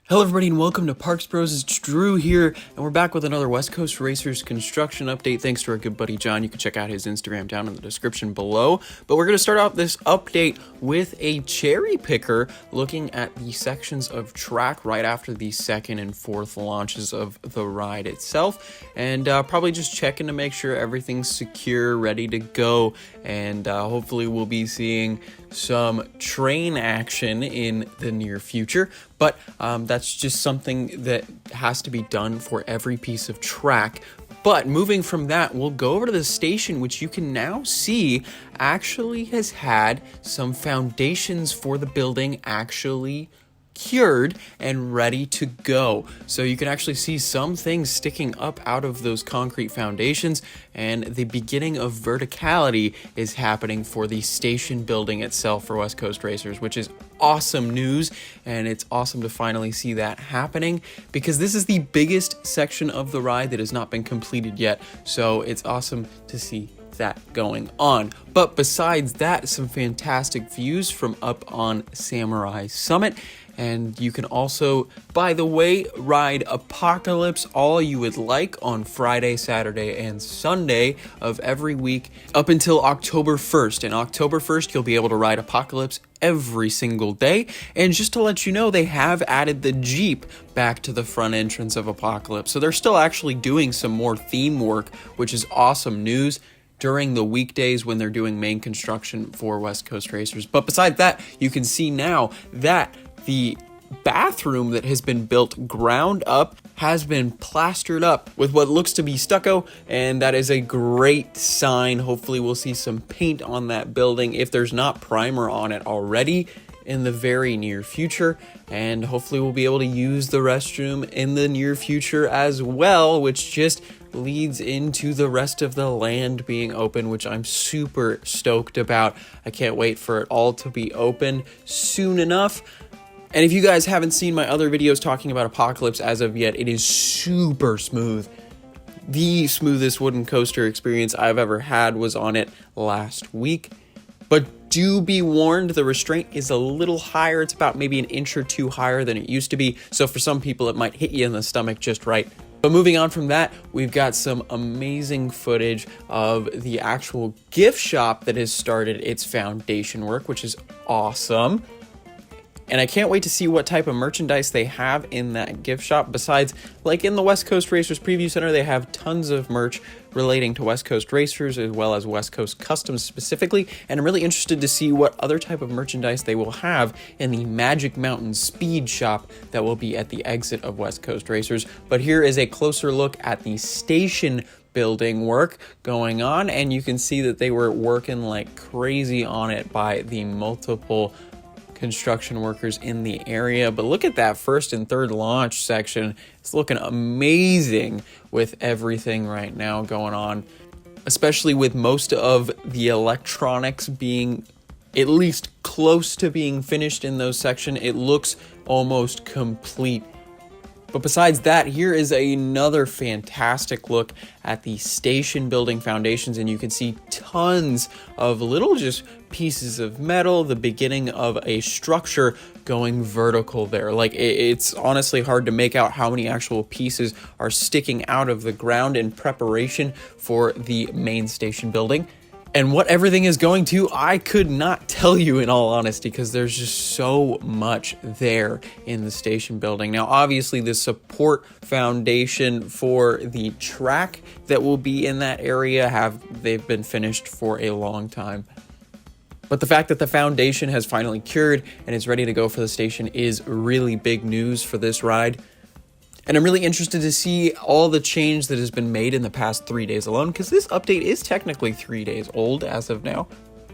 Hello everybody and welcome to Parks Bros. It's Drew here, and we're back with another West Coast Racers construction update thanks to our good buddy John. You can check out his Instagram down in the description below. But we're going to start out this update with a cherry picker looking at the sections of track right after the second and fourth launches of the ride itself, and probably just checking to make sure everything's secure, ready to go, and hopefully we'll be seeing some train action in the near future. But that's just something that has to be done for every piece of track. But moving from that, we'll go over to the station, which you can now see actually has had some foundations for the building actually cured and ready to go. So you can actually see some things sticking up out of those concrete foundations, and the beginning of verticality is happening for the station building itself for West Coast Racers, which is awesome news. And it's awesome to finally see that happening because this is the biggest section of the ride that has not been completed yet. So it's awesome to see that going on. But besides that, some fantastic views from up on Samurai Summit. And you can also, by the way, ride Apocalypse all you would like on Friday, Saturday, and Sunday of every week up until October 1st. And October 1st, you'll be able to ride Apocalypse every single day. And just to let you know, they have added the Jeep back to the front entrance of Apocalypse. So they're still actually doing some more theme work, which is awesome news during the weekdays when they're doing main construction for West Coast Racers. But besides that, you can see now that the bathroom that has been built ground up has been plastered up with what looks to be stucco, and that is a great sign. Hopefully we'll see some paint on that building if there's not primer on it already in the very near future, and hopefully we'll be able to use the restroom in the near future as well, which just leads into the rest of the land being open, which I'm super stoked about. I can't wait for it all to be open soon enough. And if you guys haven't seen my other videos talking about Apocalypse as of yet, it is super smooth. The smoothest wooden coaster experience I've ever had was on it last week. But do be warned, the restraint is a little higher. It's about maybe an inch or two higher than it used to be. So for some people, it might hit you in the stomach just right. But moving on from that, we've got some amazing footage of the actual gift shop that has started its foundation work, which is awesome. And I can't wait to see what type of merchandise they have in that gift shop. Besides, like in the West Coast Racers Preview Center, they have tons of merch relating to West Coast Racers as well as West Coast Customs specifically. And I'm really interested to see what other type of merchandise they will have in the Magic Mountain Speed Shop that will be at the exit of West Coast Racers. But here is a closer look at the station building work going on. And you can see that they were working like crazy on it by the multiple construction workers in the area. But look at that first and third launch section. It's looking amazing with everything right now going on, especially with most of the electronics being at least close to being finished in those sections. It looks almost complete. But besides that, here is another fantastic look at the station building foundations, and you can see tons of little just pieces of metal, the beginning of a structure going vertical there. Like it's honestly hard to make out how many actual pieces are sticking out of the ground in preparation for the main station building. And what everything is going to, I could not tell you in all honesty, because there's just so much there in the station building. Now, obviously, the support foundation for the track that will be in that area they've been finished for a long time. But the fact that the foundation has finally cured and is ready to go for the station is really big news for this ride. And I'm really interested to see all the change that has been made in the past 3 days alone, because this update is technically 3 days old as of now.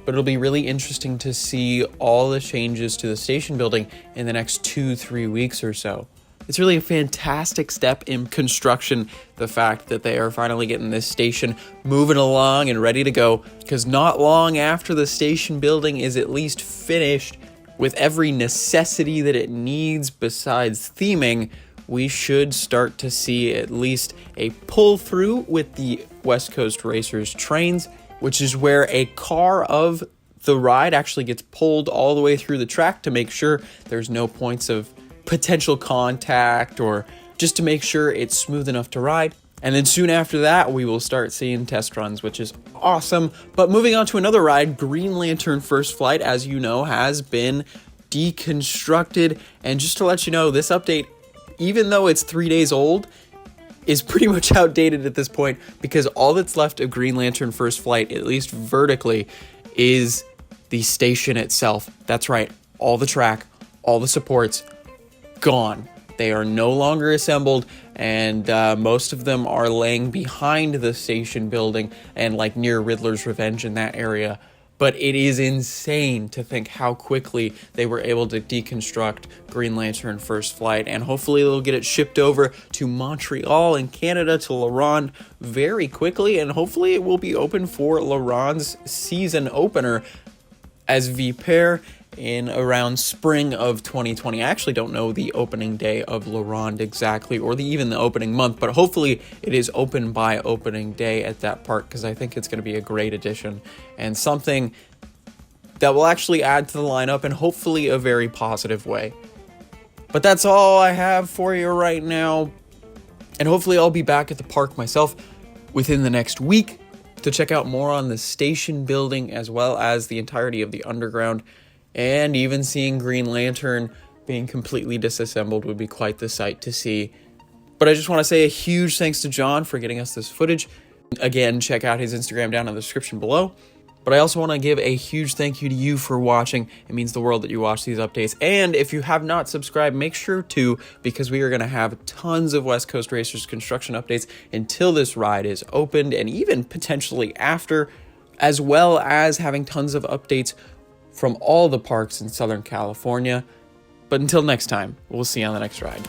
But it'll be really interesting to see all the changes to the station building in the next 2-3 weeks or so. It's really a fantastic step in construction, the fact that they are finally getting this station moving along and ready to go, because not long after the station building is at least finished with every necessity that it needs besides theming, we should start to see at least a pull through with the West Coast Racers trains, which is where a car of the ride actually gets pulled all the way through the track to make sure there's no points of potential contact or just to make sure it's smooth enough to ride. And then soon after that, we will start seeing test runs, which is awesome. But moving on to another ride, Green Lantern First Flight, as you know, has been deconstructed. And just to let you know, this update, even though it's 3 days old, is pretty much outdated at this point, because all that's left of Green Lantern First Flight, at least vertically, is the station itself. That's right, all the track, all the supports, gone. They are no longer assembled, and most of them are laying behind the station building and like near Riddler's Revenge in that area. But it is insane to think how quickly they were able to deconstruct Green Lantern First Flight, and hopefully they'll get it shipped over to Montreal in Canada to Laurent very quickly, and hopefully it will be open for Laurent's season opener as Vipère in around spring of 2020. I actually don't know the opening day of Laurent exactly, or even the opening month, but hopefully it is open by opening day at that park, because I think it's going to be a great addition and something that will actually add to the lineup in hopefully a very positive way. But that's all I have for you right now, and hopefully I'll be back at the park myself within the next week to check out more on the station building as well as the entirety of the underground. And even seeing Green Lantern being completely disassembled would be quite the sight to see. But I just want to say a huge thanks to John for getting us this footage. Again, check out his Instagram down in the description below. But I also want to give a huge thank you to you for watching. It means the world that you watch these updates. And if you have not subscribed, make sure to, because we are going to have tons of West Coast Racers construction updates until this ride is opened, and even potentially after, as well as having tons of updates from all the parks in Southern California. But until next time, we'll see you on the next ride.